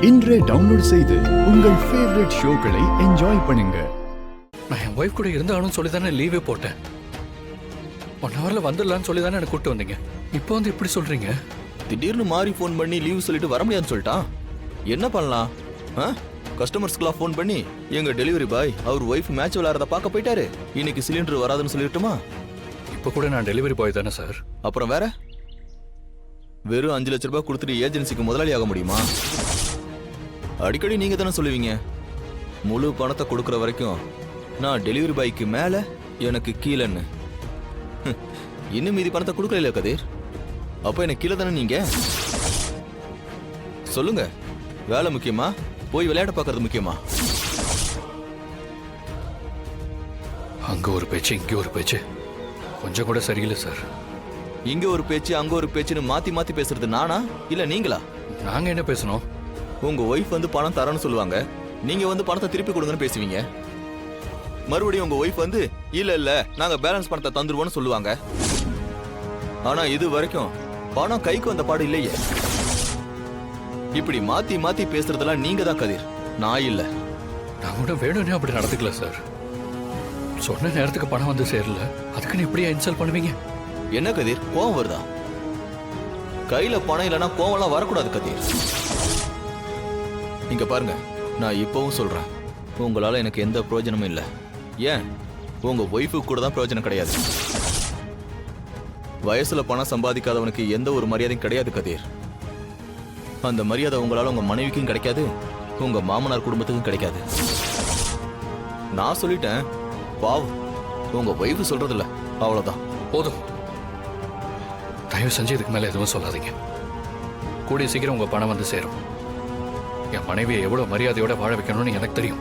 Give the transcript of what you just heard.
இன்றே டவுன்லோட் செய்து உங்கள் ஃபேவரட் ஷோக்களை என்ஜாய் பண்ணுங்க. நான் என் ஒய்ஃப் கூட இருந்தாலும் சொல்லி தானே லீவே போட்டேன். 1 ஹவர்ல வந்துடலான்னு சொல்லி தானே எனக்கு கூப்பிட்டு வந்தீங்க. இப்போ வந்து இப்படி சொல்றீங்க. திடீர்னு மாறி ஃபோன் பண்ணி லீவ் சொல்லிட்டு வர முடியாதுன்னு சொல்லிட்டான். என்ன பண்ணலாம்? கஸ்டமர்ஸ்க்குலாம் ஃபோன் பண்ணி எங்க டெலிவரி பாய் அவர் ஒய்ஃப் மேட்ச் விளையாடுறத பார்க்க போயிட்டாரு, இன்னைக்கு சிலிண்டர் வராதுன்னு சொல்லிட்டுமா? இப்போ கூட நான் டெலிவரி பாய் தானே சார். அப்புறம் வேற வெறும் 5 லட்ச ரூபாய் கொடுத்துட்டு ஏஜென்சிக்கு முதலாளி ஆக முடியுமா? அடிக்கடி நீங்க தானே சொல்லுவீங்க, முழு பணத்தை கொடுக்குற வரைக்கும் நான் டெலிவரி பாய்க்கு மேல எனக்கு கீழன்னு. இன்னும் மீதி பணத்தை கொடுக்கல கதிர். அப்ப எனக்கு கீழே தானே நீங்க? சொல்லுங்க, வேலை முக்கியமா போய் விளையாட பார்க்கறது முக்கியமா? அங்க ஒரு பேச்சு இங்க ஒரு பேச்சு கொஞ்சம் கூட சரியில்லை சார். இங்க ஒரு பேச்சு அங்க ஒரு பேச்சுன்னு மாத்தி மாத்தி பேசுறது நானா இல்ல நீங்களா? நாங்க என்ன பேசணும்? உங்க ஒய்ஃப் வந்து பணம் தரேன்னு சொல்லுவாங்க, நீங்க வந்து பணத்தை திருப்பி கொடுங்கன்னு பேசுவீங்க. மறுபடியும் உங்க ஒய்ஃப் வந்து இல்ல இல்ல நாங்க பேலன்ஸ் பணத்தை தந்துருவோம்னு சொல்லுவாங்க. ஆனா இது வரைக்கும் பணம் கைக்கு வந்த பாடு இல்லையே. இப்படி மாத்தி மாத்தி பேசுறதெல்லாம் நீங்க தான் கதிர், நான் இல்ல. நான் கூட வேணும்னே அப்படி நடந்துக்கல சார். சொன்ன நேரத்துக்கு பணம் வந்து சேரல, அதுக்குன்னு இப்படியா இன்சல்ட் பண்ணுவீங்க? என்ன கதிர், கோவம் வருதா? கையில பணம் இல்லைன்னா கோவம்லாம் வரக்கூடாது கதிர். இங்க பாருங்க, நான் இப்பவும் சொல்றேன், உங்களால எனக்கு எந்த பிரயோஜனமும் இல்லை. ஏன், உங்க ஒய்ஃபுக்கு கூட தான் பிரயோஜனம் கிடையாது. வயசுல பணம் சம்பாதிக்காதவனுக்கு எந்த ஒரு மரியாதையும் கிடையாது கதிர். அந்த மரியாதை உங்களால உங்க மனைவிக்கும் கிடைக்காது, உங்க மாமனார் குடும்பத்துக்கும் கிடைக்காது. நான் சொல்லிட்டேன், பாவம் உங்க ஒய்ஃபு சொல்றதில்ல, அவ்வளவுதான். போதும், தயவு செஞ்சு இதுக்கு மேல எதுவும் சொல்லாதீங்க. கூடிய சீக்கிரம் உங்க பணம் வந்து சேரும். என் மனைவியை எவ்வளவு மரியாதையோட வாழ வைக்கணும்னு எனக்கு தெரியும்.